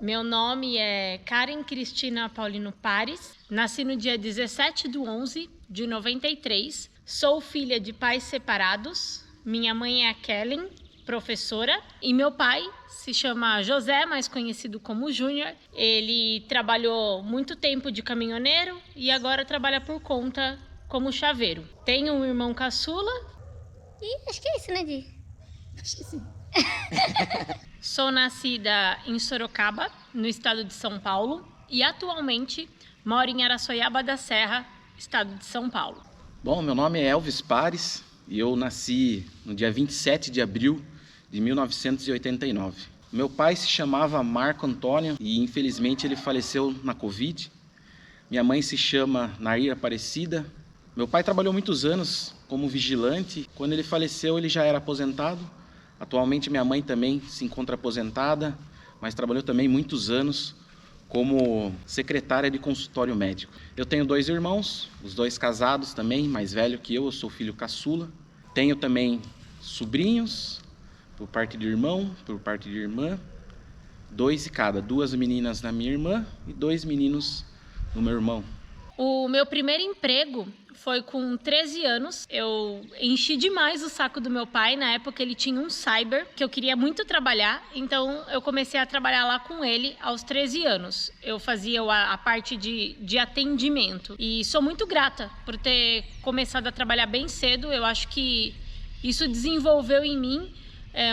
Meu nome é Karen Cristina Paulino Pares, nasci no dia 17/11/93, sou filha de pais separados, minha mãe é a Kellen, professora, e meu pai se chama José, mais conhecido como Júnior. Ele trabalhou muito tempo de caminhoneiro e agora trabalha por conta como chaveiro. Tenho um irmão caçula. Acho que é isso, né, Di? Acho que sim. Sou nascida em Sorocaba, no estado de São Paulo, e atualmente moro em Araçoiaba da Serra, estado de São Paulo. Bom, meu nome é Elvis Pares e eu nasci no dia 27 de abril de 1989. Meu pai se chamava Marco Antônio e infelizmente ele faleceu na Covid. Minha mãe se chama Nair Aparecida. Meu pai trabalhou muitos anos como vigilante. Quando ele faleceu, ele já era aposentado. Atualmente minha mãe também se encontra aposentada, mas trabalhou também muitos anos como secretária de consultório médico. Eu tenho 2 irmãos, os 2 casados também, mais velho que eu sou filho caçula. Tenho também sobrinhos, por parte de irmão, por parte de irmã, 2 de cada, 2 meninas na minha irmã e 2 meninos no meu irmão. O meu primeiro emprego foi com 13 anos. Eu enchi demais o saco do meu pai. Na época ele tinha um cyber que eu queria muito trabalhar, então eu comecei a trabalhar lá com ele aos 13 anos. Eu fazia a parte de atendimento e sou muito grata por ter começado a trabalhar bem cedo. Eu acho que isso desenvolveu em mim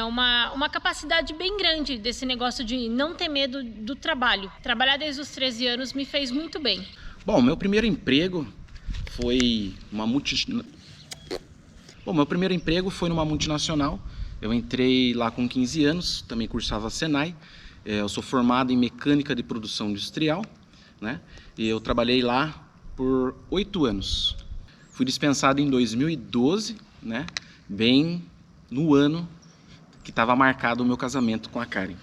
uma capacidade bem grande desse negócio de não ter medo do trabalho. Trabalhar desde os 13 anos me fez muito bem. Bom, meu primeiro emprego foi numa multinacional. Eu entrei lá com 15 anos, também cursava Senai. Eu sou formado em mecânica de produção industrial, né? E eu trabalhei lá por 8 anos. Fui dispensado em 2012, né? Bem no ano que estava marcado o meu casamento com a Karen.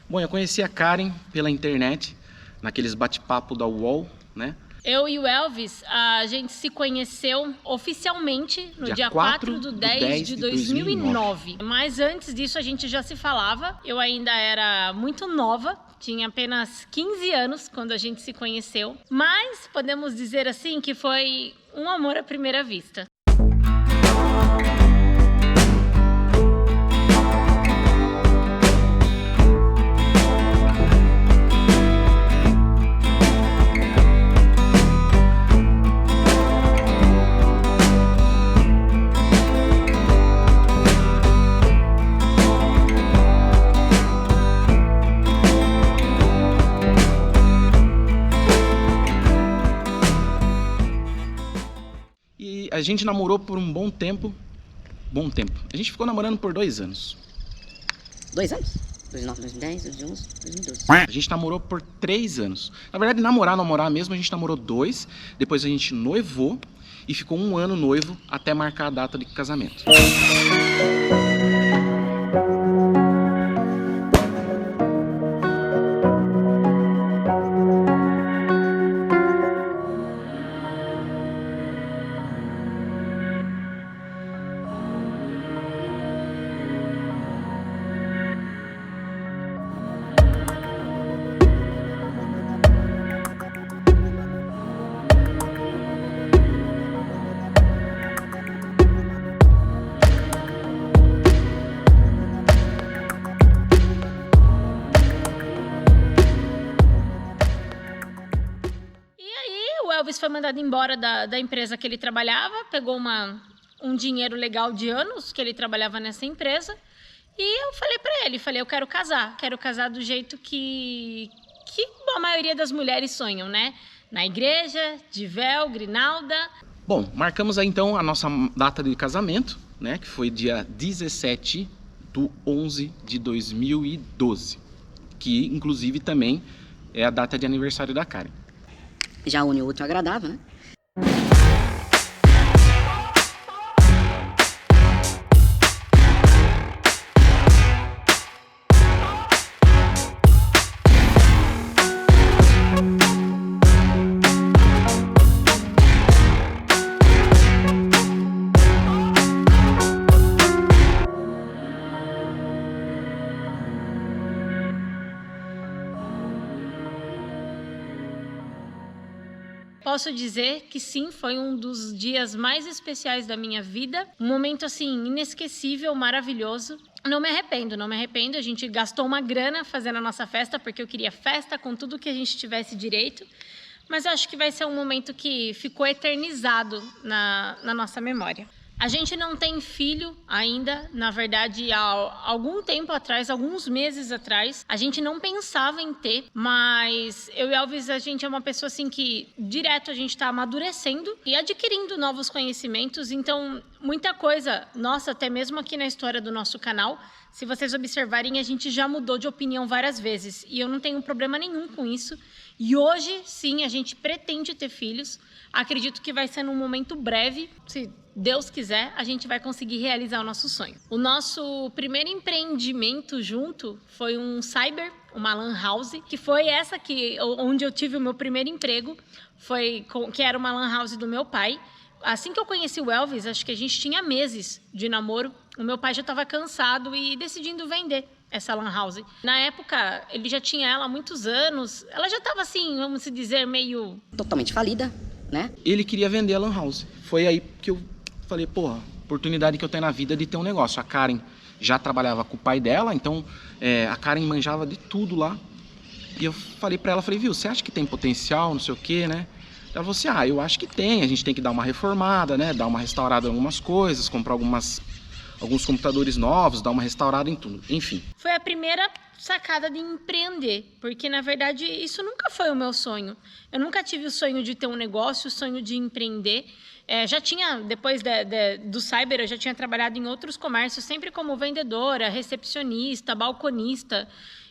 Bom, eu conheci a Karen pela internet, naqueles bate-papo da UOL, né? Eu e o Elvis, a gente se conheceu oficialmente no dia 4/10/2009. Mas antes disso a gente já se falava. Eu ainda era muito nova, tinha apenas 15 anos quando a gente se conheceu. Mas podemos dizer assim que foi um amor à primeira vista. A gente namorou por um bom tempo. A gente ficou namorando por 2 anos. 2 anos? 2009, 2010, 2011, 2012. A gente namorou por 3 anos. Na verdade, namorar mesmo, a gente namorou 2. Depois a gente noivou e ficou 1 ano noivo até marcar a data de casamento. O Elvis foi mandado embora da empresa que ele trabalhava, pegou um dinheiro legal de anos que ele trabalhava nessa empresa, e eu falei para ele, eu quero casar do jeito que a maioria das mulheres sonham, né? Na igreja, de véu, grinalda. Bom, marcamos aí então a nossa data de casamento, né? Que foi dia 17/11/2012, que inclusive também é a data de aniversário da Karen. Já une o útil ao agradável, né? Posso dizer que sim, foi um dos dias mais especiais da minha vida. Um momento, assim, inesquecível, maravilhoso. Não me arrependo. A gente gastou uma grana fazendo a nossa festa, porque eu queria festa com tudo que a gente tivesse direito. Mas eu acho que vai ser um momento que ficou eternizado na nossa memória. A gente não tem filho ainda, na verdade, há algum tempo atrás, alguns meses atrás, a gente não pensava em ter, mas eu e Elvis, a gente é uma pessoa assim que direto a gente está amadurecendo e adquirindo novos conhecimentos, então muita coisa, nossa, até mesmo aqui na história do nosso canal, se vocês observarem, a gente já mudou de opinião várias vezes e eu não tenho problema nenhum com isso. E hoje, sim, a gente pretende ter filhos. Acredito que vai ser num momento breve, se Deus quiser, a gente vai conseguir realizar o nosso sonho. O nosso primeiro empreendimento junto foi um cyber, uma lan house, que foi essa onde eu tive o meu primeiro emprego, que era uma lan house do meu pai. Assim que eu conheci o Elvis, acho que a gente tinha meses de namoro, o meu pai já estava cansado e decidindo vender essa lan house. Na época, ele já tinha ela há muitos anos, ela já estava assim, vamos dizer, meio... totalmente falida, né? Ele queria vender a lan house. Foi aí que eu falei, porra, oportunidade que eu tenho na vida de ter um negócio. A Karen já trabalhava com o pai dela, então a Karen manjava de tudo lá. E eu falei pra ela, viu, você acha que tem potencial, não sei o quê, né? Ela falou assim, eu acho que tem, a gente tem que dar uma reformada, né? Dar uma restaurada em algumas coisas, comprar alguns computadores novos, dar uma restaurada em tudo, enfim. Foi a primeira sacada de empreender, porque na verdade isso nunca foi o meu sonho. Eu nunca tive o sonho de ter um negócio, o sonho de empreender. Já tinha, depois do cyber, eu já tinha trabalhado em outros comércios, sempre como vendedora, recepcionista, balconista.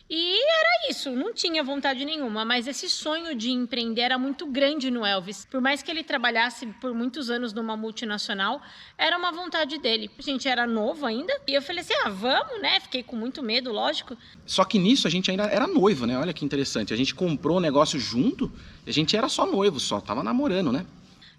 E era isso, não tinha vontade nenhuma, mas esse sonho de empreender era muito grande no Elvis. Por mais que ele trabalhasse por muitos anos numa multinacional, era uma vontade dele. A gente era novo ainda, e eu falei assim, vamos, né? Fiquei com muito medo, lógico. Só que nisso a gente ainda era noivo, né? Olha que interessante, a gente comprou o negócio junto, e a gente era só noivo, só tava namorando, né?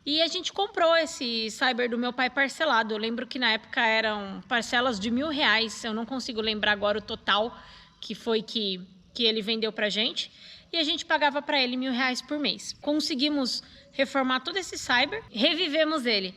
E a gente comprou esse cyber do meu pai parcelado. Eu lembro que na época eram parcelas de R$1.000, eu não consigo lembrar agora o total, que foi que ele vendeu pra gente, e a gente pagava para ele R$1.000 por mês. Conseguimos reformar todo esse cyber, revivemos ele.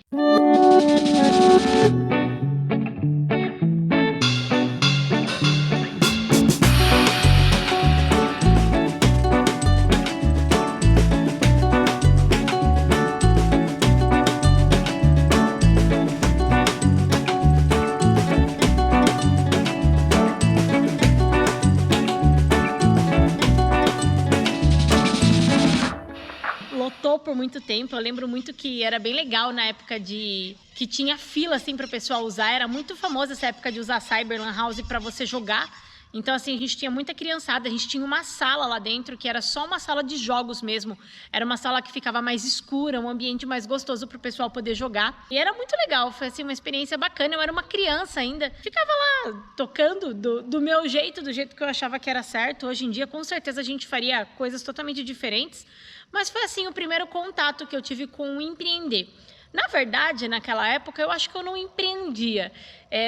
Por muito tempo, eu lembro muito que era bem legal na época que tinha fila assim para o pessoal usar, era muito famosa essa época de usar cyber lan house para você jogar. Então assim, a gente tinha muita criançada, a gente tinha uma sala lá dentro que era só uma sala de jogos mesmo, era uma sala que ficava mais escura, um ambiente mais gostoso para o pessoal poder jogar, e era muito legal, foi assim uma experiência bacana. Eu era uma criança ainda, ficava lá tocando do meu jeito, do jeito que eu achava que era certo. Hoje em dia com certeza a gente faria coisas totalmente diferentes, mas foi assim o primeiro contato que eu tive com o empreender. Na verdade, naquela época, eu acho que eu não empreendia.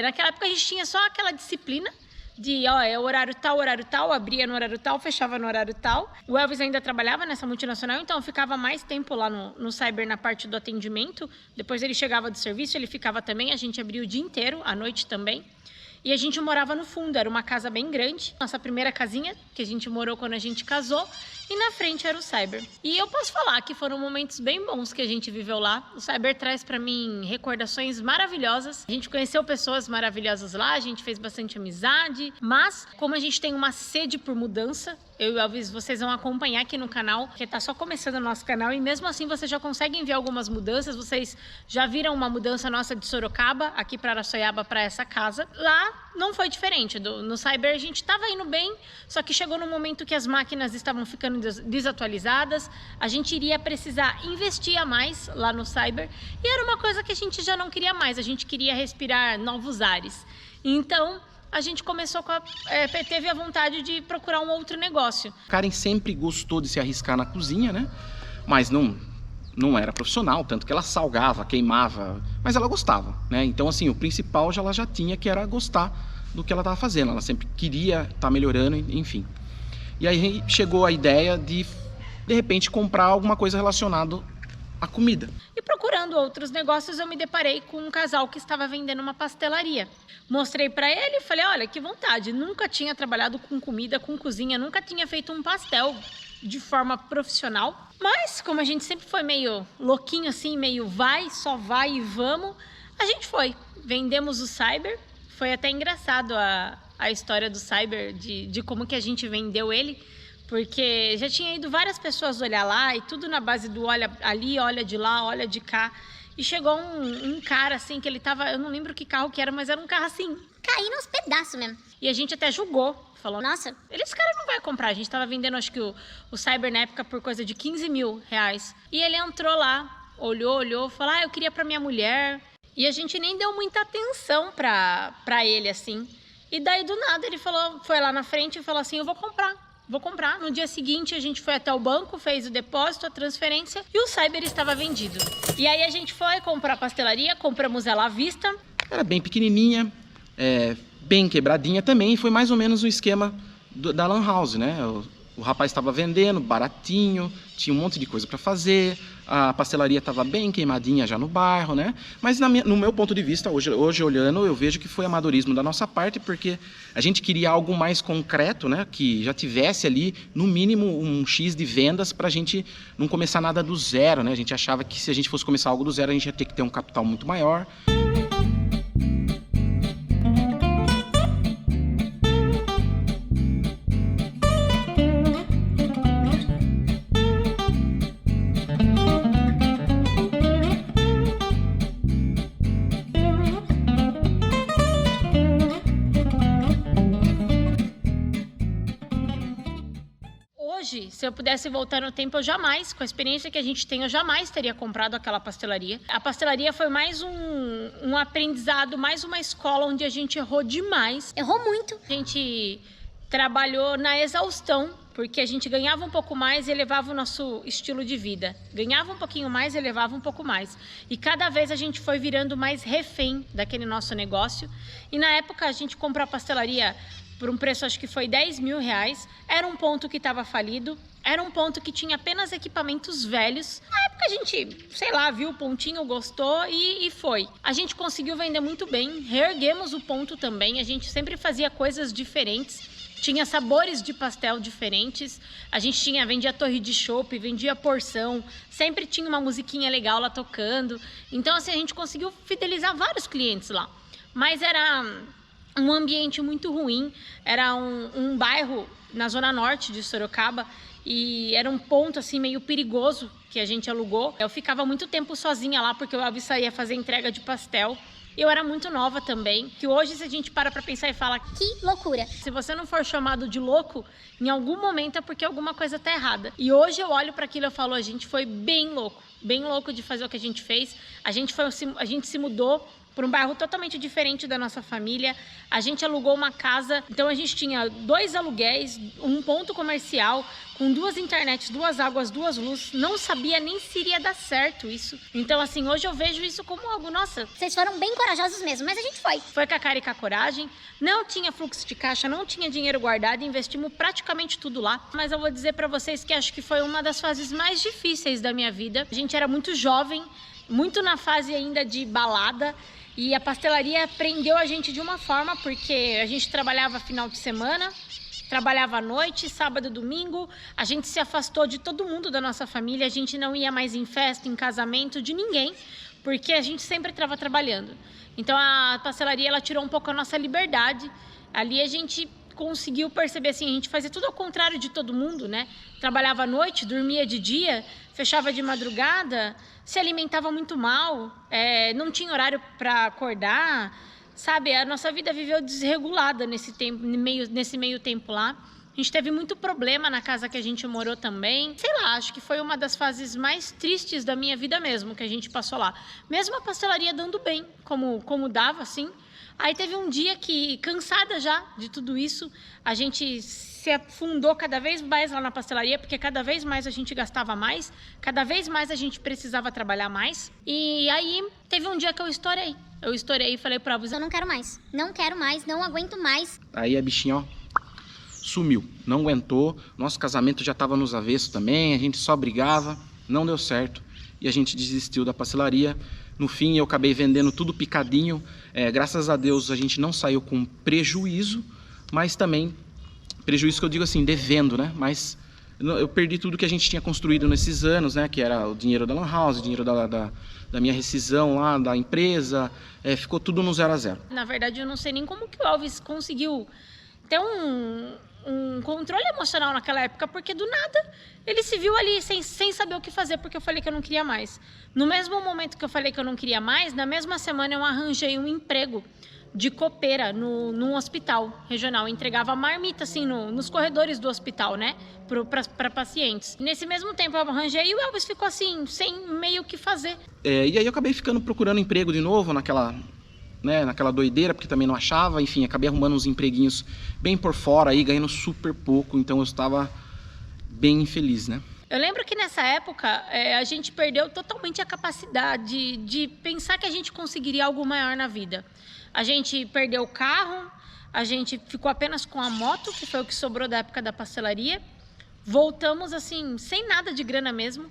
Naquela época, a gente tinha só aquela disciplina de, horário tal, abria no horário tal, fechava no horário tal. O Elvis ainda trabalhava nessa multinacional, então eu ficava mais tempo lá no cyber, na parte do atendimento. Depois ele chegava do serviço, ele ficava também, a gente abria o dia inteiro, à noite também. E a gente morava no fundo, era uma casa bem grande, nossa primeira casinha, que a gente morou quando a gente casou, e na frente era o cyber. E eu posso falar que foram momentos bem bons que a gente viveu lá. O cyber traz pra mim recordações maravilhosas. A gente conheceu pessoas maravilhosas lá, a gente fez bastante amizade, mas como a gente tem uma sede por mudança, eu e o Elvis, vocês vão acompanhar aqui no canal, que tá só começando o nosso canal, e mesmo assim vocês já conseguem ver algumas mudanças. Vocês já viram uma mudança nossa de Sorocaba, aqui para Araçoiaba, para essa casa. Lá não foi diferente. No cyber a gente estava indo bem, só que chegou no momento que as máquinas estavam ficando desatualizadas, a gente iria precisar investir a mais lá no cyber, e era uma coisa que a gente já não queria mais, a gente queria respirar novos ares. Então a gente começou teve a vontade de procurar um outro negócio. Karen sempre gostou de se arriscar na cozinha, né? Mas não era profissional, tanto que ela salgava, queimava, mas ela gostava, né? Então assim, o principal ela já tinha, que era gostar do que ela estava fazendo, ela sempre queria estar melhorando, enfim. E aí chegou a ideia de repente comprar alguma coisa relacionada a comida. E procurando outros negócios, eu me deparei com um casal que estava vendendo uma pastelaria. Mostrei para ele e falei, olha, que vontade, nunca tinha trabalhado com comida, com cozinha, nunca tinha feito um pastel de forma profissional. Mas, como a gente sempre foi meio louquinho assim, meio só vai e vamos, a gente foi. Vendemos o Cyber, foi até engraçado a história do Cyber, de como que a gente vendeu ele, porque já tinha ido várias pessoas olhar lá e tudo na base do olha ali, olha de lá, olha de cá. E chegou um cara assim, que ele tava, eu não lembro que carro que era, mas era um carro assim, Caindo aos pedaços mesmo. e a gente até julgou, falou, Nossa, esse cara não vai comprar. A gente tava vendendo, acho que o Cyber na época por coisa de 15 mil reais. E ele entrou lá, olhou, falou, eu queria pra minha mulher. E a gente nem deu muita atenção pra ele, assim. E daí, do nada, ele foi lá na frente e falou assim, eu vou comprar. No dia seguinte, a gente foi até o banco, fez o depósito, a transferência e o Cyber estava vendido. E aí a gente foi comprar a pastelaria, compramos ela à vista. Era bem pequenininha, bem quebradinha também, foi mais ou menos o esquema da Lan House, né? O rapaz estava vendendo, baratinho, tinha um monte de coisa para fazer, a pastelaria estava bem queimadinha já no bairro, né? Mas no meu ponto de vista, hoje olhando, eu vejo que foi amadorismo da nossa parte, porque a gente queria algo mais concreto, né? Que já tivesse ali, no mínimo, um X de vendas para a gente não começar nada do zero, né? A gente achava que se a gente fosse começar algo do zero, a gente ia ter que ter um capital muito maior. Hoje, se eu pudesse voltar no tempo, eu jamais, com a experiência que a gente tem, eu jamais teria comprado aquela pastelaria. A pastelaria foi mais um aprendizado, mais uma escola onde a gente errou demais. errou muito. A gente trabalhou na exaustão, porque a gente ganhava um pouco mais e elevava o nosso estilo de vida. Ganhava um pouquinho mais e elevava um pouco mais. E cada vez a gente foi virando mais refém daquele nosso negócio. E na época a gente comprou a pastelaria por um preço, acho que foi 10 mil reais. Era um ponto que estava falido, era um ponto que tinha apenas equipamentos velhos. Na época a gente, sei lá, viu o pontinho, gostou e foi. A gente conseguiu vender muito bem, reerguemos o ponto também, a gente sempre fazia coisas diferentes. Tinha sabores de pastel diferentes, a gente vendia torre de chopp, vendia porção, sempre tinha uma musiquinha legal lá tocando. Então, assim, a gente conseguiu fidelizar vários clientes lá. Mas era um ambiente muito ruim, era um bairro na zona norte de Sorocaba e era um ponto assim meio perigoso que a gente alugou. Eu ficava muito tempo sozinha lá porque o Elvis saía fazer entrega de pastel. Eu era muito nova também, que hoje se a gente para pensar e fala Que loucura. se você não for chamado de louco, em algum momento é porque alguma coisa tá errada. E hoje eu olho para aquilo e falo, a gente foi bem louco de fazer o que a gente fez. A gente se mudou para um bairro totalmente diferente da nossa família. A gente alugou uma casa, então a gente tinha 2 aluguéis, um ponto comercial, com 2 internets, 2 águas, 2 luzes. Não sabia nem se iria dar certo isso. Então, assim, hoje eu vejo isso como algo, nossa, Vocês foram bem corajosos mesmo, mas a gente foi. foi com a cara e com a coragem, não tinha fluxo de caixa, não tinha dinheiro guardado, investimos praticamente tudo lá. Mas eu vou dizer pra vocês que acho que foi uma das fases mais difíceis da minha vida. A gente era muito jovem, muito na fase ainda de balada, e a pastelaria prendeu a gente de uma forma, porque a gente trabalhava final de semana, trabalhava à noite, sábado, domingo, a gente se afastou de todo mundo da nossa família, a gente não ia mais em festa, em casamento, de ninguém, porque a gente sempre estava trabalhando. Então a pastelaria ela tirou um pouco a nossa liberdade. Ali a gente conseguiu perceber assim, a gente fazia tudo ao contrário de todo mundo, né? Trabalhava à noite, dormia de dia, fechava de madrugada, se alimentava muito mal, não tinha horário para acordar, sabe? A nossa vida viveu desregulada nesse meio tempo lá. A gente teve muito problema na casa que a gente morou também. Sei lá, acho que foi uma das fases mais tristes da minha vida mesmo, que a gente passou lá. Mesmo a pastelaria dando bem, como dava, assim. Aí teve um dia que, cansada já de tudo isso, a gente se afundou cada vez mais lá na pastelaria, porque cada vez mais a gente gastava mais, cada vez mais a gente precisava trabalhar mais. E aí teve um dia que eu estourei. Eu estourei e falei pra você, Eu não quero mais, não aguento mais. Aí a bichinha, ó, sumiu, não aguentou. Nosso casamento já estava nos avessos também, a gente só brigava, não deu certo. e a gente desistiu da pastelaria. No fim, eu acabei vendendo tudo picadinho. Graças a Deus, a gente não saiu com prejuízo, mas também, prejuízo que eu digo assim, devendo, né? Mas eu perdi tudo que a gente tinha construído nesses anos, né? Que era o dinheiro da Lan House, o dinheiro da minha rescisão lá, da empresa. Ficou tudo no 0 a 0. Na verdade, eu não sei nem como que o Elvis conseguiu ter um controle emocional naquela época, porque do nada ele se viu ali sem saber o que fazer, porque eu falei que eu não queria mais. No mesmo momento que eu falei que eu não queria mais, na mesma semana eu arranjei um emprego de copeira num hospital regional. Eu entregava marmita assim nos corredores do hospital, né, para pacientes. Nesse mesmo tempo eu arranjei e o Elvis ficou assim, sem meio o que fazer. E aí eu acabei ficando procurando emprego de novo naquela doideira, porque também não achava. Enfim, acabei arrumando uns empreguinhos bem por fora aí, ganhando super pouco, então eu estava bem infeliz, né? Eu lembro que nessa época a gente perdeu totalmente a capacidade de pensar que a gente conseguiria algo maior na vida. A gente perdeu o carro, a gente ficou apenas com a moto, que foi o que sobrou da época da pastelaria. Voltamos assim, sem nada de grana mesmo.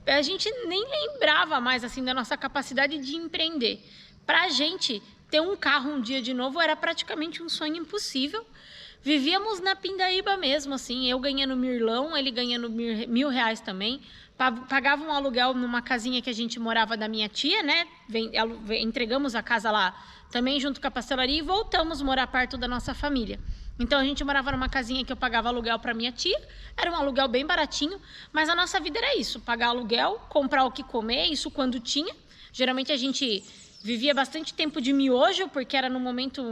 A gente nem lembrava mais assim da nossa capacidade de empreender. Pra gente ter um carro um dia de novo era praticamente um sonho impossível. Vivíamos na pindaíba mesmo, assim, eu ganhando mirlão, ele ganhando R$1.000 também. Pagava um aluguel numa casinha que a gente morava da minha tia, né? Entregamos a casa lá também junto com a pastelaria e voltamos morar perto da nossa família. Então a gente morava numa casinha que eu pagava aluguel para minha tia, era um aluguel bem baratinho, mas a nossa vida era isso, pagar aluguel, comprar o que comer, isso quando tinha. Geralmente a gente vivia bastante tempo de miojo, porque era no momento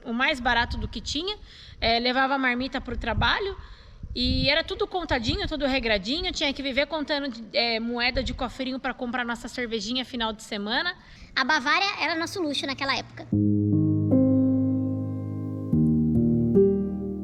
o mais barato do que tinha. Levava a marmita para o trabalho e era tudo contadinho, tudo regradinho. Tinha que viver contando moeda de cofrinho para comprar nossa cervejinha final de semana. A Bavária era nosso luxo naquela época.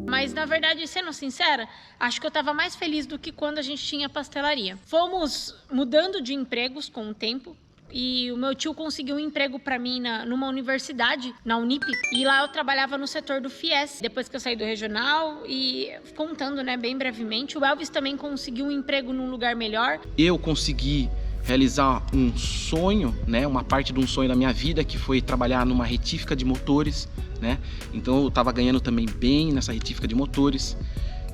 Mas, na verdade, sendo sincera, acho que eu estava mais feliz do que quando a gente tinha pastelaria. Fomos mudando de empregos com o tempo. E o meu tio conseguiu um emprego para mim numa universidade, na Unip. E lá eu trabalhava no setor do FIES, depois que eu saí do regional. E contando, né, bem brevemente, o Elvis também conseguiu um emprego num lugar melhor. Eu consegui realizar um sonho, né, uma parte de um sonho da minha vida, que foi trabalhar numa retífica de motores, né? Então eu estava ganhando também bem nessa retífica de motores.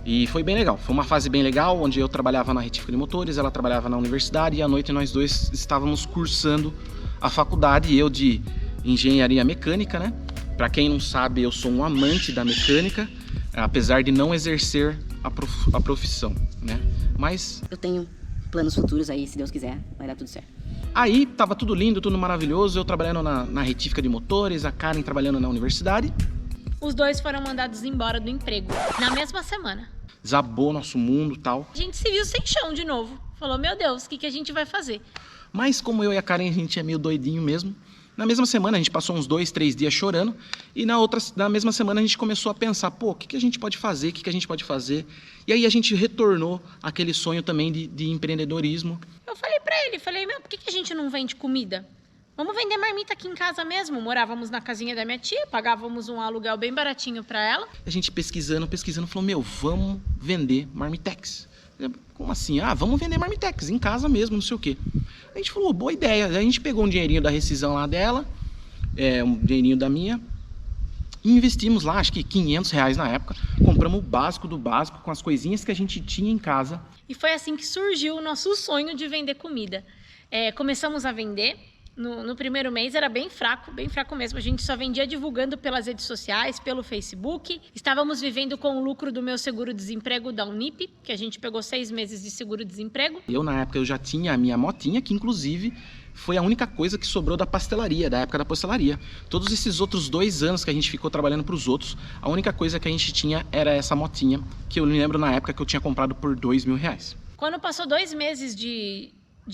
E foi bem legal, foi uma fase bem legal, onde eu trabalhava na retífica de motores, ela trabalhava na universidade e à noite nós dois estávamos cursando a faculdade, eu de engenharia mecânica, né? Para quem não sabe, eu sou um amante da mecânica, apesar de não exercer a profissão, né? Mas Eu tenho planos futuros aí, se Deus quiser, vai dar tudo certo. aí tava tudo lindo, tudo maravilhoso, eu trabalhando na retífica de motores, a Karen trabalhando na universidade. Os dois foram mandados embora do emprego, na mesma semana. Desabou nosso mundo e tal. A gente se viu sem chão de novo. Falou, meu Deus, o que a gente vai fazer? Mas como eu e a Karen, a gente é meio doidinho mesmo. Na mesma semana, a gente passou uns 2, 3 dias chorando. E na mesma semana, a gente começou a pensar, pô, o que a gente pode fazer? O que a gente pode fazer? E aí a gente retornou aquele sonho também de empreendedorismo. Eu falei pra ele, meu, por que a gente não vende comida? Vamos vender marmita aqui em casa mesmo. Morávamos na casinha da minha tia, pagávamos um aluguel bem baratinho pra ela. A gente pesquisando, falou, meu, vamos vender marmitex. Como assim? Ah, vamos vender marmitex em casa mesmo, não sei o quê. A gente falou, boa ideia. A gente pegou um dinheirinho da rescisão lá dela, um dinheirinho da minha, e investimos lá, acho que R$500 na época. Compramos o básico do básico, com as coisinhas que a gente tinha em casa. E foi assim que surgiu o nosso sonho de vender comida. Começamos a vender. No primeiro mês era bem fraco mesmo. A gente só vendia divulgando pelas redes sociais, pelo Facebook. Estávamos vivendo com o lucro do meu seguro-desemprego da Unip, que a gente pegou 6 meses de seguro-desemprego. Eu, na época, eu já tinha a minha motinha, que inclusive foi a única coisa que sobrou da pastelaria, da época da pastelaria. Todos esses outros 2 anos que a gente ficou trabalhando para os outros, a única coisa que a gente tinha era essa motinha, que eu me lembro na época que eu tinha comprado por R$2.000. Quando passou 2 meses de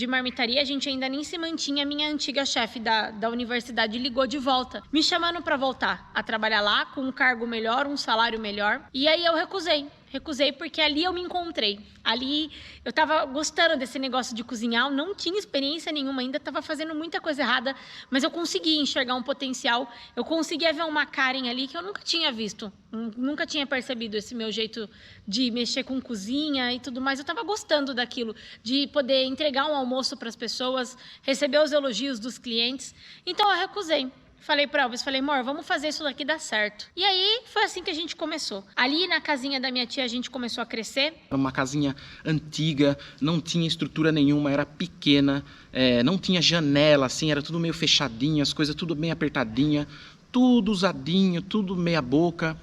marmitaria, a gente ainda nem se mantinha. A minha antiga chefe da universidade ligou de volta, me chamando para voltar a trabalhar lá com um cargo melhor, um salário melhor. E aí eu recusei Recusei porque ali eu me encontrei. Ali eu estava gostando desse negócio de cozinhar, eu não tinha experiência nenhuma ainda, estava fazendo muita coisa errada, mas eu consegui enxergar um potencial, eu conseguia ver uma Karen ali que eu nunca tinha visto, nunca tinha percebido esse meu jeito de mexer com cozinha e tudo mais. Eu estava gostando daquilo, de poder entregar um almoço para as pessoas, receber os elogios dos clientes. Então eu recusei. Falei para Elvis, amor, vamos fazer isso daqui dar certo. E aí foi assim que a gente começou. Ali na casinha da minha tia a gente começou a crescer. Era uma casinha antiga, não tinha estrutura nenhuma, era pequena, não tinha janela, assim, era tudo meio fechadinho, as coisas tudo bem apertadinha, tudo usadinho, tudo meia boca.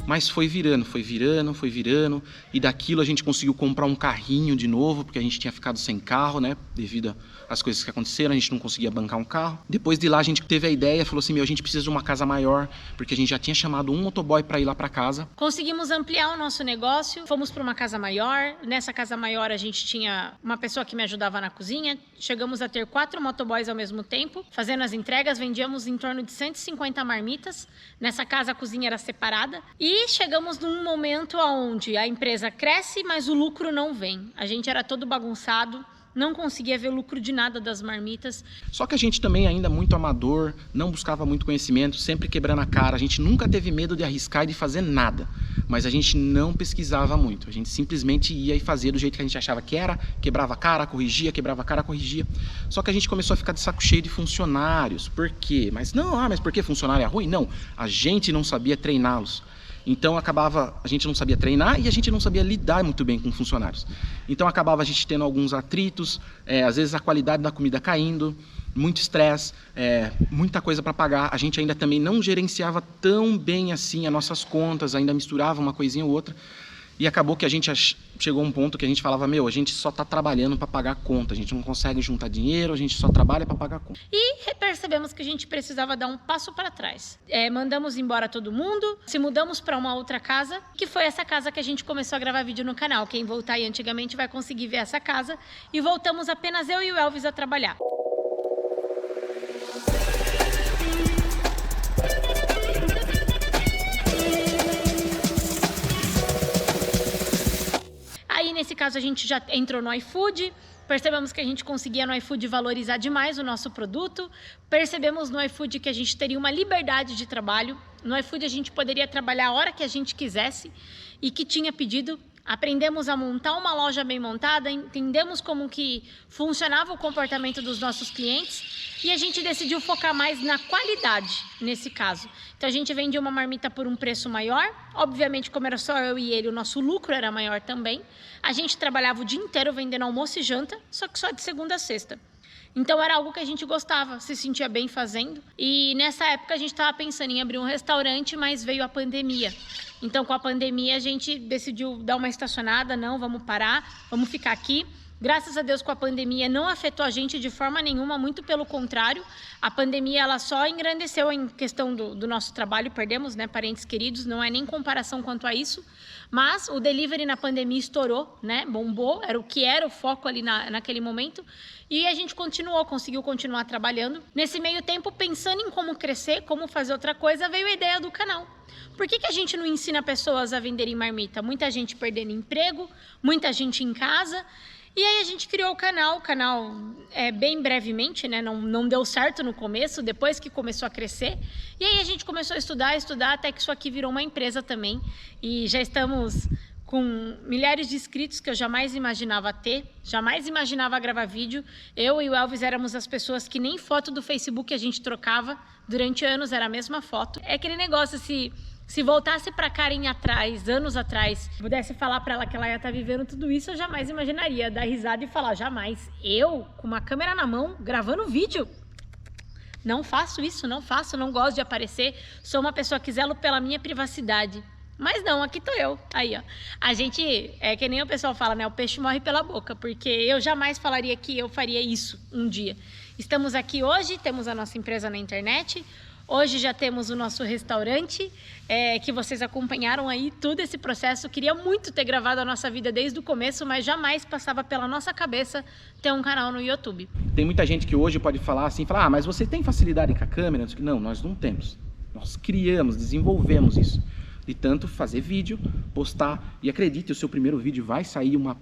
Mas foi virando, e daquilo a gente conseguiu comprar um carrinho de novo, porque a gente tinha ficado sem carro, né, devido às coisas que aconteceram, a gente não conseguia bancar um carro. Depois de lá a gente teve a ideia, falou assim, a gente precisa de uma casa maior, porque a gente já tinha chamado um motoboy para ir lá para casa. Conseguimos ampliar o nosso negócio, fomos para uma casa maior, nessa casa maior a gente tinha uma pessoa que me ajudava na cozinha, chegamos a ter 4 motoboys ao mesmo tempo, fazendo as entregas, vendíamos em torno de 150 marmitas, nessa casa a cozinha era separada, e chegamos num momento onde a empresa cresce, mas o lucro não vem. A gente era todo bagunçado, não conseguia ver lucro de nada das marmitas. Só que a gente também ainda muito amador, não buscava muito conhecimento, sempre quebrando a cara. A gente nunca teve medo de arriscar e de fazer nada, mas a gente não pesquisava muito. A gente simplesmente ia e fazia do jeito que a gente achava que era, quebrava a cara, corrigia, quebrava a cara, corrigia. Só que a gente começou a ficar de saco cheio de funcionários. Por quê? Mas por que funcionário é ruim? Não, a gente não sabia treiná-los. Então a gente não sabia treinar e a gente não sabia lidar muito bem com funcionários. Então acabava a gente tendo alguns atritos, às vezes a qualidade da comida caindo, muito estresse, muita coisa para pagar. A gente ainda também não gerenciava tão bem assim as nossas contas, ainda misturava uma coisinha ou outra. E acabou que a gente chegou a um ponto que a gente falava, a gente só está trabalhando para pagar a conta, a gente não consegue juntar dinheiro, a gente só trabalha para pagar a conta. E percebemos que a gente precisava dar um passo para trás. Mandamos embora todo mundo, se mudamos para uma outra casa, que foi essa casa que a gente começou a gravar vídeo no canal. Quem voltar aí antigamente vai conseguir ver essa casa. E voltamos apenas eu e o Elvis a trabalhar. Aí, nesse caso, a gente já entrou no iFood, percebemos que a gente conseguia no iFood valorizar demais o nosso produto, percebemos no iFood que a gente teria uma liberdade de trabalho, no iFood a gente poderia trabalhar a hora que a gente quisesse e que tinha pedido. Aprendemos a montar uma loja bem montada, entendemos como que funcionava o comportamento dos nossos clientes e a gente decidiu focar mais na qualidade nesse caso. Então a gente vendia uma marmita por um preço maior, obviamente como era só eu e ele, o nosso lucro era maior também. A gente trabalhava o dia inteiro vendendo almoço e janta, só que só de segunda a sexta. Então era algo que a gente gostava, se sentia bem fazendo. E nessa época a gente estava pensando em abrir um restaurante, mas veio a pandemia. Então com a pandemia a gente decidiu dar uma estacionada, não, vamos parar, vamos ficar aqui. Graças a Deus com a pandemia não afetou a gente de forma nenhuma, muito pelo contrário. A pandemia ela só engrandeceu em questão do nosso trabalho, perdemos, né, parentes queridos, não é nem comparação quanto a isso. Mas o delivery na pandemia estourou, né, bombou, era o que era o foco ali naquele momento. E a gente conseguiu continuar trabalhando. Nesse meio tempo, pensando em como crescer, como fazer outra coisa, veio a ideia do canal. Por que a gente não ensina pessoas a venderem marmita? Muita gente perdendo emprego, muita gente em casa. E aí a gente criou o canal bem brevemente, né? Não deu certo no começo, depois que começou a crescer. E aí a gente começou a estudar, até que isso aqui virou uma empresa também. E já estamos com milhares de inscritos que eu jamais imaginava ter, jamais imaginava gravar vídeo. Eu e o Elvis éramos as pessoas que nem foto do Facebook a gente trocava. Durante anos era a mesma foto. É aquele negócio, se voltasse pra Karen atrás, anos atrás, pudesse falar pra ela que ela ia estar vivendo tudo isso, eu jamais imaginaria dar risada e falar, jamais. Eu, com uma câmera na mão, gravando vídeo? Não faço isso, não gosto de aparecer. Sou uma pessoa que zelo pela minha privacidade. Mas não, aqui tô eu. Aí, ó. A gente, é que nem o pessoal fala, né? O peixe morre pela boca, porque eu jamais falaria que eu faria isso um dia. Estamos aqui hoje, temos a nossa empresa na internet. Hoje já temos o nosso restaurante, que vocês acompanharam aí todo esse processo. Queria muito ter gravado a nossa vida desde o começo, mas jamais passava pela nossa cabeça ter um canal no YouTube. Tem muita gente que hoje pode falar assim, falar, mas você tem facilidade com a câmera? Não, nós não temos. Nós criamos, desenvolvemos isso. De tanto fazer vídeo, postar, e acredite, o seu primeiro vídeo vai sair uma...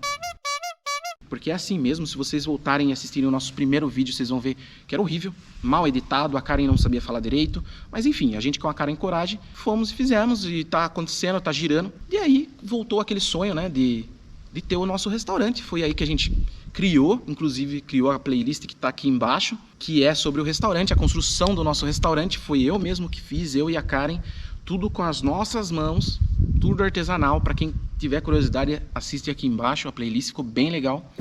Porque é assim mesmo, se vocês voltarem e assistirem o nosso primeiro vídeo, vocês vão ver que era horrível, mal editado, a Karen não sabia falar direito, mas enfim, a gente com a Karen Coragem, fomos e fizemos, e tá acontecendo, tá girando, e aí voltou aquele sonho, né, de ter o nosso restaurante. Foi aí que a gente criou, inclusive criou a playlist que tá aqui embaixo, que é sobre o restaurante. A construção do nosso restaurante foi eu mesmo que fiz, eu e a Karen, tudo com as nossas mãos, tudo artesanal. Para quem tiver curiosidade, assiste aqui embaixo, a playlist ficou bem legal.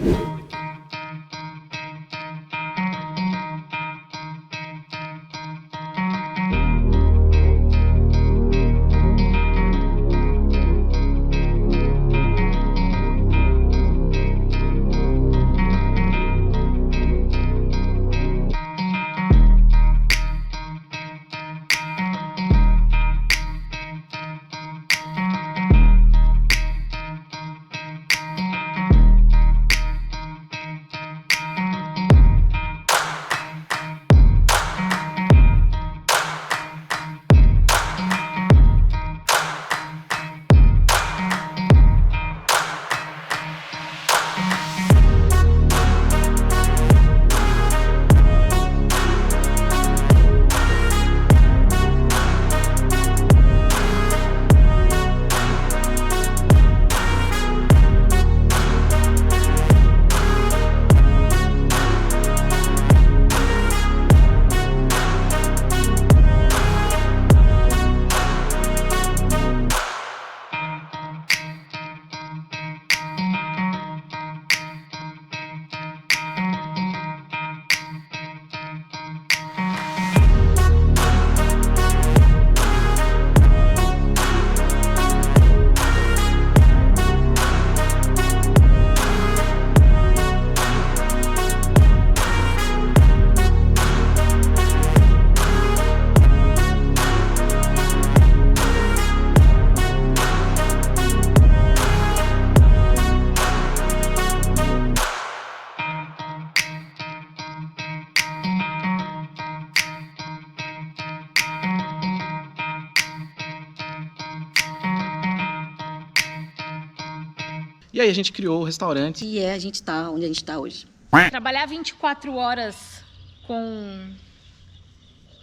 E aí a gente criou o restaurante. E a gente tá onde a gente tá hoje. Trabalhar 24 horas com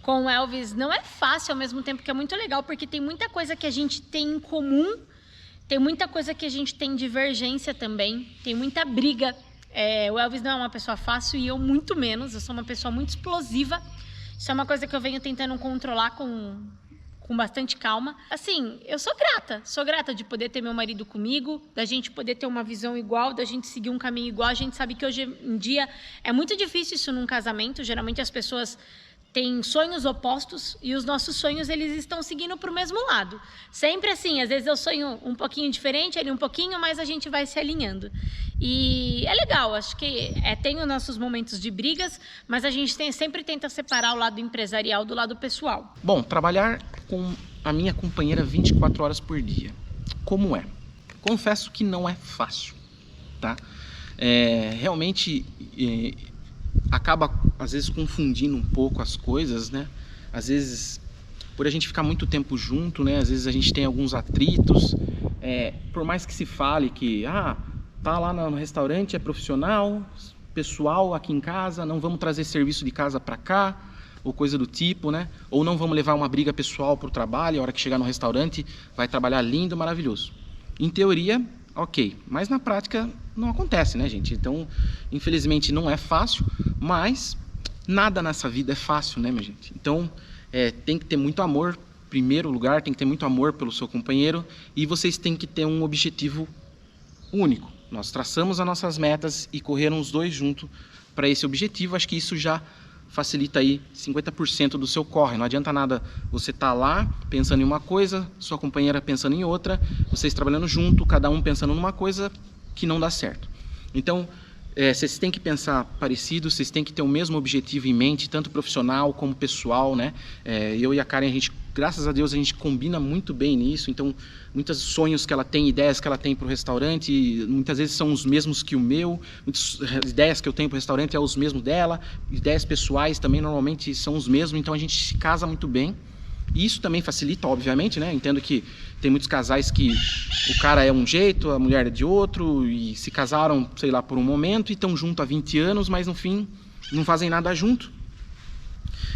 o Elvis não é fácil, ao mesmo tempo que é muito legal, porque tem muita coisa que a gente tem em comum, tem muita coisa que a gente tem divergência também, tem muita briga. O Elvis não é uma pessoa fácil e eu muito menos, eu sou uma pessoa muito explosiva. Isso é uma coisa que eu venho tentando controlar com bastante calma. Assim, eu sou grata de poder ter meu marido comigo, da gente poder ter uma visão igual, da gente seguir um caminho igual. A gente sabe que hoje em dia é muito difícil isso num casamento, geralmente as pessoas têm sonhos opostos e os nossos sonhos, eles estão seguindo para o mesmo lado. Sempre assim, às vezes eu sonho um pouquinho diferente, ele um pouquinho, mas a gente vai se alinhando. E é legal, acho que tem os nossos momentos de brigas, mas a gente sempre tenta separar o lado empresarial do lado pessoal. Bom, trabalhar com a minha companheira 24 horas por dia, como é? Confesso que não é fácil, tá? Realmente acaba, às vezes, confundindo um pouco as coisas, né? Às vezes, por a gente ficar muito tempo junto, né? Às vezes a gente tem alguns atritos, por mais que se fale que, tá lá no restaurante, é profissional, pessoal aqui em casa, não vamos trazer serviço de casa para cá, ou coisa do tipo, né? Ou não vamos levar uma briga pessoal para o trabalho, a hora que chegar no restaurante vai trabalhar lindo, maravilhoso. Em teoria, ok, mas na prática não acontece, né, gente? Então, infelizmente não é fácil, mas nada nessa vida é fácil, né, minha gente? Então, tem que ter muito amor, em primeiro lugar, tem que ter muito amor pelo seu companheiro, e vocês têm que ter um objetivo único. Nós traçamos as nossas metas e correram os dois juntos para esse objetivo. Acho que isso já facilita aí 50% do seu corre. Não adianta nada você estar lá pensando em uma coisa, sua companheira pensando em outra, vocês trabalhando junto, cada um pensando numa coisa que não dá certo. Então, vocês têm que pensar parecido, vocês têm que ter o mesmo objetivo em mente, tanto profissional como pessoal, né? Eu e a Karen, graças a Deus, a gente combina muito bem nisso. Então, muitos sonhos que ela tem, ideias que ela tem para o restaurante, muitas vezes são os mesmos que o meu. Muitas ideias que eu tenho para o restaurante é os mesmos dela. Ideias pessoais também normalmente são os mesmos. Então, a gente se casa muito bem. E isso também facilita, obviamente, né? Entendo que tem muitos casais que o cara é um jeito, a mulher é de outro, e se casaram, sei lá, por um momento e estão juntos há 20 anos, mas no fim não fazem nada junto.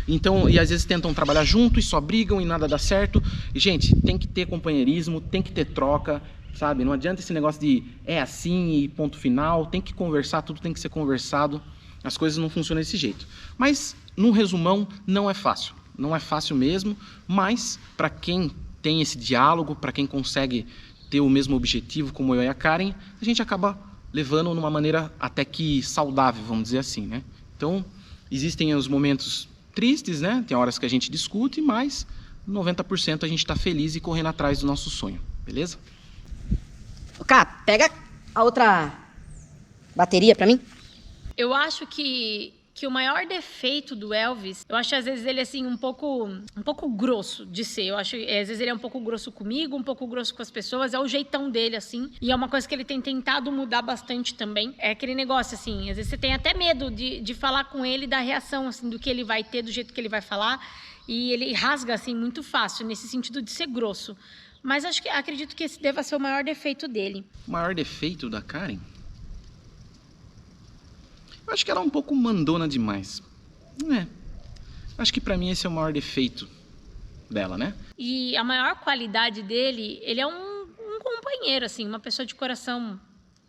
Então, e às vezes tentam trabalhar junto e só brigam e nada dá certo. E, gente, tem que ter companheirismo, tem que ter troca, sabe? Não adianta esse negócio de é assim e ponto final. Tem que conversar, tudo tem que ser conversado. As coisas não funcionam desse jeito. Mas, num resumão, não é fácil. Não é fácil mesmo, mas para quem tem esse diálogo, para quem consegue ter o mesmo objetivo como eu e a Karen, a gente acaba levando numa maneira até que saudável, vamos dizer assim, né? Então, existem os momentos tristes, né? Tem horas que a gente discute, mas 90% a gente está feliz e correndo atrás do nosso sonho, beleza? Cá, pega a outra bateria pra mim. Eu acho que o maior defeito do Elvis, eu acho às vezes ele assim um pouco grosso de ser. Eu acho às vezes ele é um pouco grosso comigo, um pouco grosso com as pessoas, é o jeitão dele assim. E é uma coisa que ele tem tentado mudar bastante também. É aquele negócio assim, às vezes você tem até medo de falar com ele, da reação assim do que ele vai ter, do jeito que ele vai falar, e ele rasga assim muito fácil nesse sentido de ser grosso. Mas acredito que esse deva ser o maior defeito dele. O maior defeito da Karen? Eu acho que ela é um pouco mandona demais. Acho que pra mim esse é o maior defeito dela, né? E a maior qualidade dele, ele é um companheiro, assim, uma pessoa de coração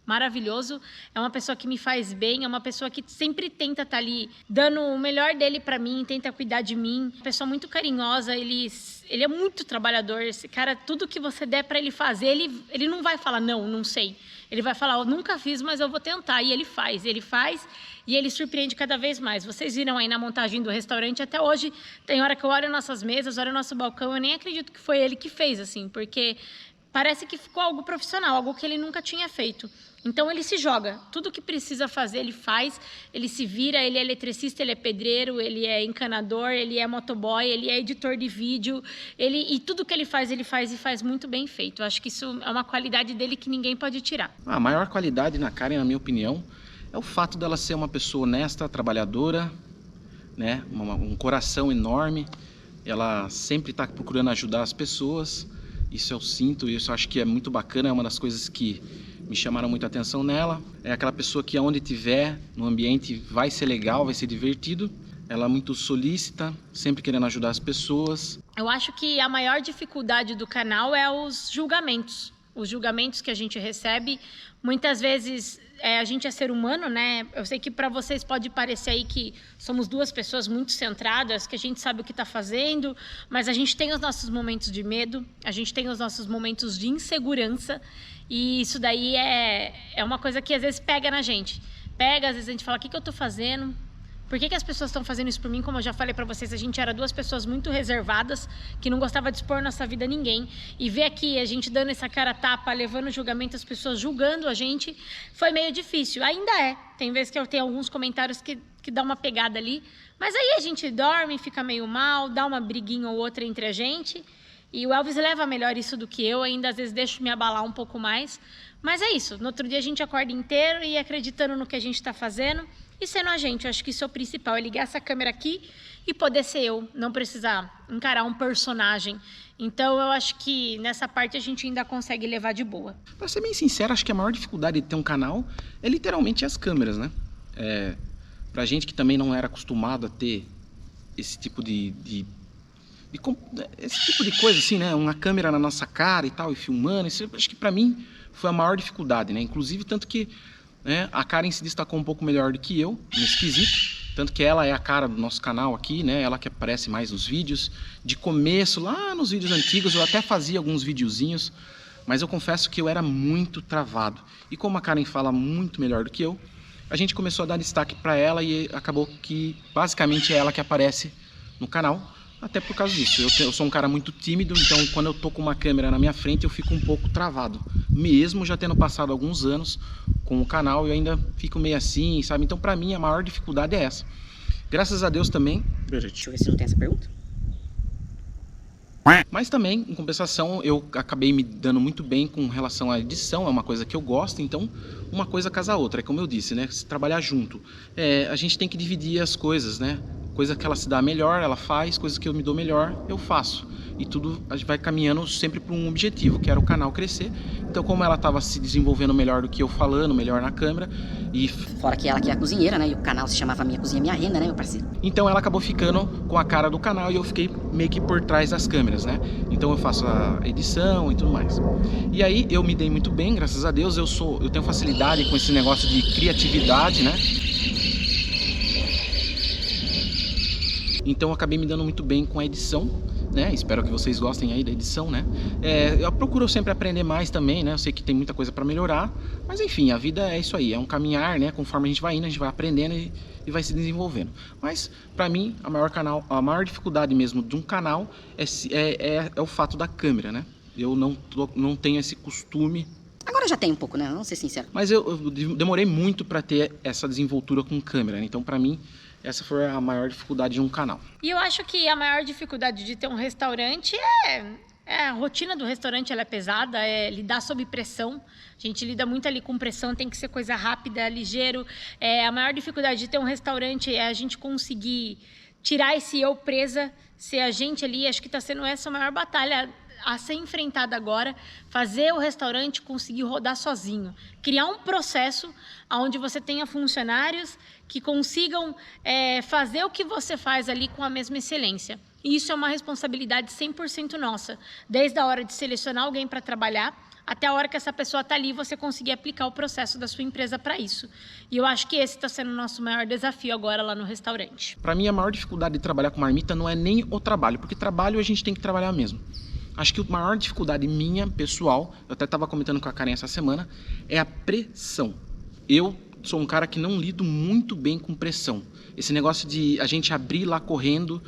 maravilhoso. É uma pessoa que me faz bem, é uma pessoa que sempre tenta estar ali dando o melhor dele pra mim, tenta cuidar de mim. Uma pessoa muito carinhosa, ele é muito trabalhador. Esse cara, tudo que você der pra ele fazer, ele não vai falar não sei. Ele vai falar, eu nunca fiz, mas eu vou tentar. E ele faz e ele surpreende cada vez mais. Vocês viram aí na montagem do restaurante, até hoje, tem hora que eu olho nossas mesas, olho nosso balcão, eu nem acredito que foi ele que fez, assim, porque parece que ficou algo profissional, algo que ele nunca tinha feito. Então ele se joga, tudo que precisa fazer ele faz, ele se vira, ele é eletricista, ele é pedreiro, ele é encanador, ele é motoboy, ele é editor de vídeo, e tudo que ele faz e faz muito bem feito. Eu acho que isso é uma qualidade dele que ninguém pode tirar. A maior qualidade na Karen, na minha opinião, é o fato dela ser uma pessoa honesta, trabalhadora, né? Um coração enorme. Ela sempre está procurando ajudar as pessoas. Isso eu sinto, isso eu acho que é muito bacana, é uma das coisas que me chamaram muita atenção nela. É aquela pessoa que aonde tiver, no ambiente, vai ser legal, vai ser divertido. Ela é muito solícita, sempre querendo ajudar as pessoas. Eu acho que a maior dificuldade do canal é os julgamentos. Os julgamentos que a gente recebe, muitas vezes a gente é ser humano, né? Eu sei que para vocês pode parecer aí que somos duas pessoas muito centradas, que a gente sabe o que está fazendo, mas a gente tem os nossos momentos de medo, a gente tem os nossos momentos de insegurança, e isso daí é uma coisa que às vezes pega na gente. Pega, às vezes a gente fala, o que eu estou fazendo? Por que as pessoas estão fazendo isso por mim? Como eu já falei para vocês, a gente era duas pessoas muito reservadas, que não gostava de expor nossa vida a ninguém. E ver aqui a gente dando essa cara a tapa, levando julgamento, as pessoas julgando a gente, foi meio difícil. Ainda é. Tem vezes que eu tenho alguns comentários que dá uma pegada ali. Mas aí a gente dorme, fica meio mal, dá uma briguinha ou outra entre a gente. E o Elvis leva melhor isso do que eu, ainda às vezes deixo me abalar um pouco mais. Mas é isso, no outro dia a gente acorda inteiro e acreditando no que a gente está fazendo. E sendo a gente, eu acho que isso é o principal, é ligar essa câmera aqui e poder ser eu, não precisar encarar um personagem. Então eu acho que nessa parte a gente ainda consegue levar de boa. Pra ser bem sincero, acho que a maior dificuldade de ter um canal é literalmente as câmeras, né? Pra gente que também não era acostumado a ter esse tipo esse tipo de coisa assim, né? Uma câmera na nossa cara e tal, e filmando, isso, acho que pra mim foi a maior dificuldade, né? Inclusive, tanto que a Karen se destacou um pouco melhor do que eu nesse quesito, tanto que ela é a cara do nosso canal aqui, né? Ela que aparece mais nos vídeos. De começo, lá nos vídeos antigos, eu até fazia alguns videozinhos, mas eu confesso que eu era muito travado. E como a Karen fala muito melhor do que eu a gente começou a dar destaque para ela e acabou que basicamente é ela que aparece no canal, até por causa disso. Eu sou um cara muito tímido, então quando eu tô com uma câmera na minha frente eu fico um pouco travado, mesmo já tendo passado alguns anos com o canal, eu ainda fico meio assim, sabe? Então para mim a maior dificuldade é essa. Graças a Deus também. Deixa eu ver se não tem essa pergunta. Mas também, em compensação, eu acabei me dando muito bem com relação à edição, é uma coisa que eu gosto, então uma coisa casa a outra, é como eu disse, né? Se trabalhar junto, a gente tem que dividir as coisas, né? Coisa que ela se dá melhor, ela faz, coisas que eu me dou melhor, eu faço. E tudo a gente vai caminhando sempre para um objetivo, que era o canal crescer. Então, como ela estava se desenvolvendo melhor do que eu falando, melhor na câmera, e Fora que ela que é a cozinheira, né? E o canal se chamava Minha Cozinha Minha Renda, né, meu parceiro? então ela acabou ficando com a cara do canal e eu fiquei meio que por trás das câmeras, né? Então eu faço a edição e tudo mais. E aí eu me dei muito bem, graças a Deus. Eu tenho facilidade com esse negócio de criatividade, né? Então eu acabei me dando muito bem com a edição, né? Espero que vocês gostem aí da edição, né? Eu procuro sempre aprender mais também, né? Eu sei que tem muita coisa para melhorar, mas enfim, a vida é isso aí, é um caminhar, né? Conforme a gente vai indo, a gente vai aprendendo e vai se desenvolvendo. Mas para mim, a maior dificuldade mesmo de um canal é o fato da câmera, né? Eu não tenho esse costume. Agora já tem um pouco, né? Vamos ser sinceros. Mas eu demorei muito para ter essa desenvoltura com câmera, né? Então para mim essa foi a maior dificuldade de um canal. E eu acho que a maior dificuldade de ter um restaurante a rotina do restaurante, ela é pesada, é lidar sob pressão. A gente lida muito ali com pressão, tem que ser coisa rápida, ligeiro. A maior dificuldade de ter um restaurante é a gente conseguir tirar esse eu presa, ser a gente ali. Acho que está sendo essa a maior batalha a ser enfrentada agora, fazer o restaurante conseguir rodar sozinho, criar um processo onde você tenha funcionários que consigam fazer o que você faz ali com a mesma excelência. E isso é uma responsabilidade 100% nossa, desde a hora de selecionar alguém para trabalhar, até a hora que essa pessoa está ali, você conseguir aplicar o processo da sua empresa para isso. E eu acho que esse está sendo o nosso maior desafio agora lá no restaurante. Para mim, a maior dificuldade de trabalhar com marmita não é nem o trabalho, porque trabalho a gente tem que trabalhar mesmo. Acho que a maior dificuldade minha, pessoal, eu até estava comentando com a Karen essa semana, é a pressão. Eu sou um cara que não lido muito bem com pressão. Esse negócio de a gente abrir lá correndo,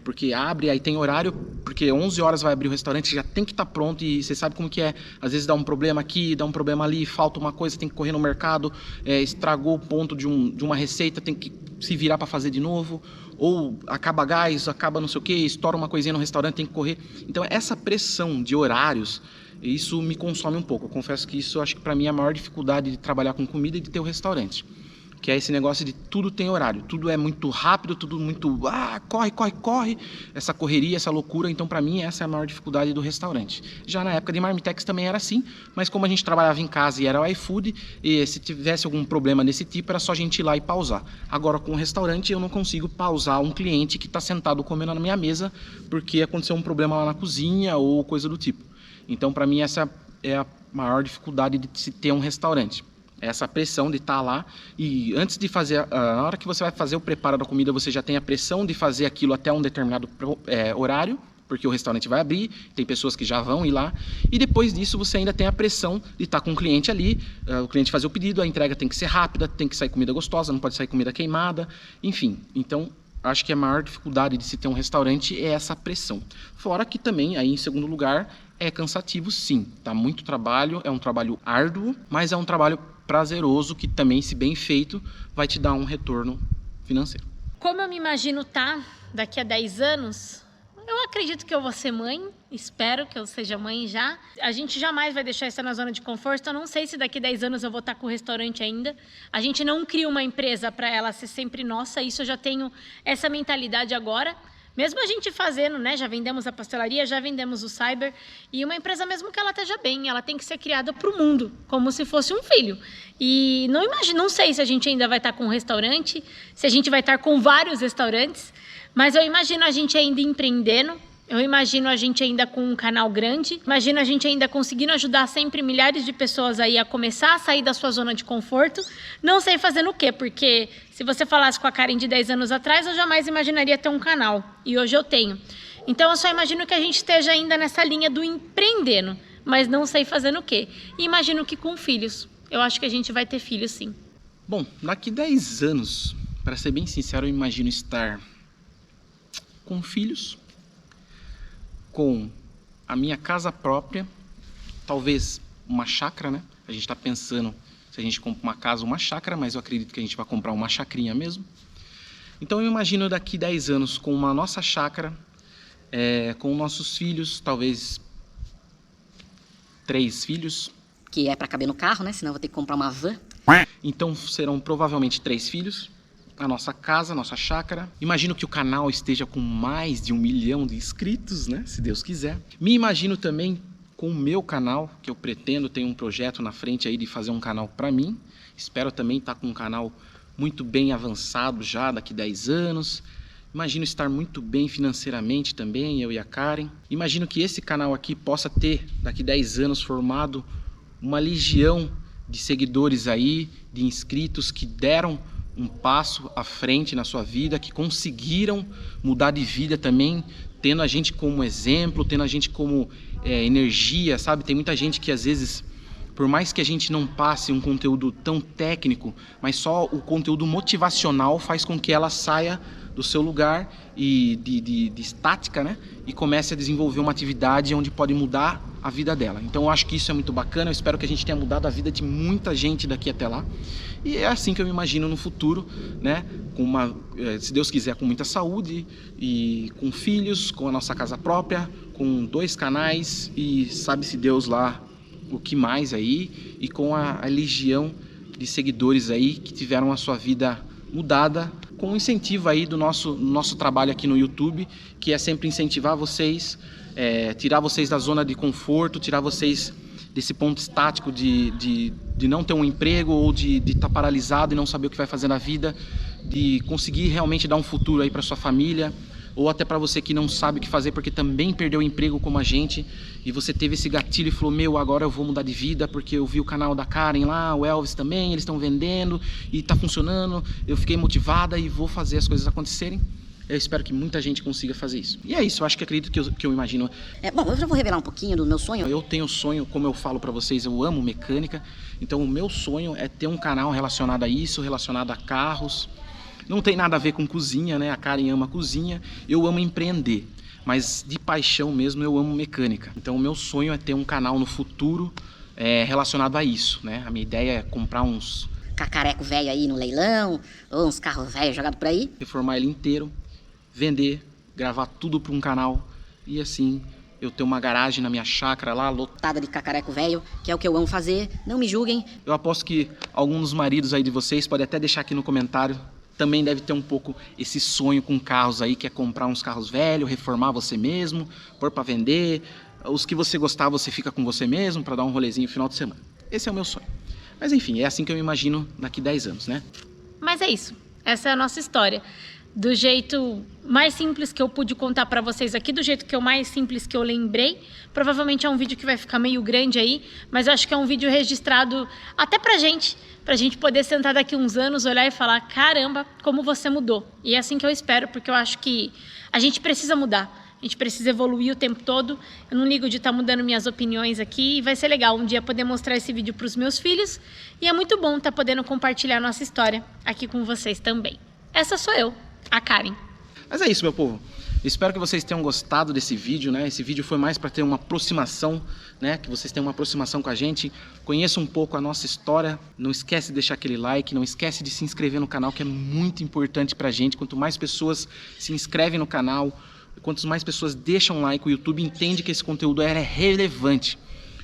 porque abre, aí tem horário, porque 11 horas vai abrir o restaurante, já tem que estar pronto, e você sabe como que é. Às vezes dá um problema aqui, dá um problema ali, falta uma coisa, tem que correr no mercado, estragou o ponto de uma receita, tem que se virar para fazer de novo, ou acaba gás, acaba não sei o que, estoura uma coisinha no restaurante, tem que correr. Então essa pressão de horários, isso me consome um pouco. Eu confesso que isso, acho que para mim é a maior dificuldade de trabalhar com comida e de ter o restaurante. Que é esse negócio de tudo tem horário, tudo é muito rápido, tudo muito, corre, essa correria, essa loucura. Então para mim essa é a maior dificuldade do restaurante. Já na época de Marmitex também era assim, mas como a gente trabalhava em casa e era o iFood, e se tivesse algum problema desse tipo, era só a gente ir lá e pausar. Agora com o restaurante eu não consigo pausar um cliente que está sentado comendo na minha mesa porque aconteceu um problema lá na cozinha ou coisa do tipo. Então para mim essa é a maior dificuldade de se ter um restaurante. Essa pressão de estar lá, e antes de fazer, na hora que você vai fazer o preparo da comida, você já tem a pressão de fazer aquilo até um determinado horário, porque o restaurante vai abrir, tem pessoas que já vão ir lá, e depois disso você ainda tem a pressão de estar com o cliente ali, o cliente fazer o pedido, a entrega tem que ser rápida, tem que sair comida gostosa, não pode sair comida queimada, enfim. Então, acho que a maior dificuldade de se ter um restaurante é essa pressão. Fora que também, aí em segundo lugar, é cansativo sim, tá muito trabalho, é um trabalho árduo, mas é um trabalho prazeroso que também, se bem feito, vai te dar um retorno financeiro. Como eu me imagino daqui a 10 anos, eu acredito que eu vou ser mãe, espero que eu seja mãe já. A gente jamais vai deixar isso na zona de conforto, eu não sei se daqui a 10 anos eu vou estar com o restaurante ainda. A gente não cria uma empresa para ela ser sempre nossa, isso eu já tenho essa mentalidade agora. Mesmo a gente fazendo, né, já vendemos a pastelaria, já vendemos o cyber, e uma empresa mesmo que ela esteja bem, ela tem que ser criada para o mundo, como se fosse um filho. E não sei se a gente ainda vai estar com um restaurante, se a gente vai estar com vários restaurantes, mas eu imagino a gente ainda empreendendo, eu imagino a gente ainda com um canal grande, imagino a gente ainda conseguindo ajudar sempre milhares de pessoas aí a começar a sair da sua zona de conforto. Não sei fazendo o quê, porque se você falasse com a Karen de 10 anos atrás, eu jamais imaginaria ter um canal, e hoje eu tenho. Então eu só imagino que a gente esteja ainda nessa linha do empreendendo, mas não sei fazendo o quê. E imagino que com filhos, eu acho que a gente vai ter filhos sim. Bom, daqui 10 anos, para ser bem sincero, eu imagino estar com filhos, com a minha casa própria, talvez uma chácara, né? A gente está pensando se a gente compra uma casa ou uma chácara, mas eu acredito que a gente vai comprar uma chacrinha mesmo. Então eu imagino daqui 10 anos com uma nossa chácara, com nossos filhos, talvez 3 filhos. Que é pra caber no carro, né? Senão eu vou ter que comprar uma van. Então serão provavelmente 3 filhos. A nossa casa, a nossa chácara. Imagino que o canal esteja com mais de 1 milhão de inscritos, né? Se Deus quiser. Me imagino também com o meu canal, que eu pretendo ter um projeto na frente aí de fazer um canal para mim. Espero também estar com um canal muito bem avançado já daqui 10 anos. Imagino estar muito bem financeiramente também, eu e a Karen. Imagino que esse canal aqui possa ter, daqui 10 anos, formado uma legião de seguidores aí, de inscritos que deram um passo à frente na sua vida, que conseguiram mudar de vida também, tendo a gente como exemplo, tendo a gente como energia, sabe? Tem muita gente que às vezes, por mais que a gente não passe um conteúdo tão técnico, mas só o conteúdo motivacional faz com que ela saia do seu lugar e de estática, né? E comece a desenvolver uma atividade onde pode mudar a vida dela. Então eu acho que isso é muito bacana, eu espero que a gente tenha mudado a vida de muita gente daqui até lá. E é assim que eu me imagino no futuro, né? Com se Deus quiser, com muita saúde e com filhos, com a nossa casa própria, com 2 canais e sabe-se Deus lá o que mais aí, e com a legião de seguidores aí que tiveram a sua vida mudada, com o incentivo aí do nosso trabalho aqui no YouTube, que é sempre incentivar vocês, tirar vocês da zona de conforto, tirar vocês desse ponto estático de não ter um emprego ou de estar paralisado e não saber o que vai fazer na vida, de conseguir realmente dar um futuro aí para sua família, ou até para você que não sabe o que fazer porque também perdeu o emprego como a gente, e você teve esse gatilho e falou, meu, agora eu vou mudar de vida porque eu vi o canal da Karen lá, o Elvis também, eles estão vendendo e tá funcionando, eu fiquei motivada e vou fazer as coisas acontecerem. Eu espero que muita gente consiga fazer isso. E é isso, eu acho que acredito que eu imagino. Bom, eu já vou revelar um pouquinho do meu sonho. Eu tenho sonho, como eu falo pra vocês, eu amo mecânica, então o meu sonho é ter um canal relacionado a isso, relacionado a carros. Não tem nada a ver com cozinha, né? A Karen ama cozinha, eu amo empreender, mas de paixão mesmo eu amo mecânica. Então o meu sonho é ter um canal no futuro relacionado a isso, né? A minha ideia é comprar uns Cacareco velho aí no leilão, ou uns carros velhos jogados por aí. Reformar ele inteiro, vender, gravar tudo para um canal e assim eu ter uma garagem na minha chácara lá, lotada de cacareco velho, que é o que eu amo fazer, não me julguem. Eu aposto que alguns dos maridos aí de vocês podem até deixar aqui no comentário, também deve ter um pouco esse sonho com carros aí, que é comprar uns carros velhos, reformar você mesmo, pôr para vender, os que você gostar você fica com você mesmo para dar um rolezinho no final de semana. Esse é o meu sonho. Mas enfim, é assim que eu me imagino daqui 10 anos, né? Mas é isso, essa é a nossa história. Do jeito mais simples que eu pude contar pra vocês aqui, do jeito que eu mais simples que eu lembrei. Provavelmente é um vídeo que vai ficar meio grande aí, mas eu acho que é um vídeo registrado até pra gente poder sentar daqui uns anos, olhar e falar, caramba, como você mudou. E é assim que eu espero, porque eu acho que a gente precisa mudar, a gente precisa evoluir o tempo todo. Eu não ligo de estar mudando minhas opiniões aqui, e vai ser legal um dia poder mostrar esse vídeo pros meus filhos, e é muito bom estar podendo compartilhar nossa história aqui com vocês também. Essa sou eu, a Karen. Mas é isso, meu povo. Espero que vocês tenham gostado desse vídeo, né? Esse vídeo foi mais para ter uma aproximação, né? Que vocês tenham uma aproximação com a gente, conheçam um pouco a nossa história. Não esquece de deixar aquele like, não esquece de se inscrever no canal, que é muito importante pra gente. Quanto mais pessoas se inscrevem no canal, quanto mais pessoas deixam like, o YouTube entende que esse conteúdo é relevante.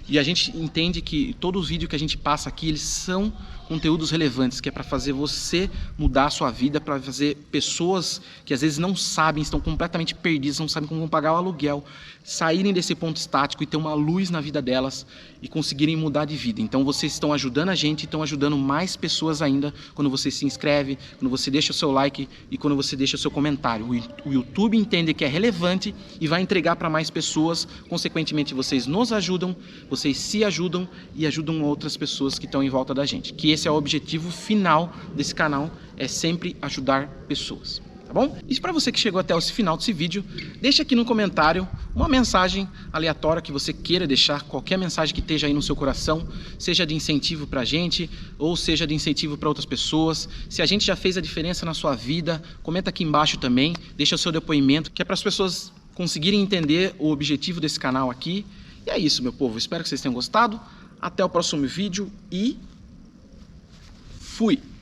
E a gente entende que todos os vídeos que a gente passa aqui, eles são conteúdos relevantes, que é para fazer você mudar a sua vida, para fazer pessoas que às vezes não sabem, estão completamente perdidas, não sabem como vão pagar o aluguel, saírem desse ponto estático e ter uma luz na vida delas e conseguirem mudar de vida. Então vocês estão ajudando a gente, estão ajudando mais pessoas ainda quando você se inscreve, quando você deixa o seu like e quando você deixa o seu comentário. O YouTube entende que é relevante e vai entregar para mais pessoas, consequentemente vocês nos ajudam, vocês se ajudam e ajudam outras pessoas que estão em volta da gente. Que esse é o objetivo final desse canal, é sempre ajudar pessoas. tá bom? E para você que chegou até esse final desse vídeo, deixa aqui no comentário uma mensagem aleatória que você queira deixar, qualquer mensagem que esteja aí no seu coração, seja de incentivo pra gente, ou seja de incentivo para outras pessoas. Se a gente já fez a diferença na sua vida, comenta aqui embaixo também, deixa o seu depoimento, que é para as pessoas conseguirem entender o objetivo desse canal aqui. E é isso, meu povo, espero que vocês tenham gostado. Até o próximo vídeo e fui!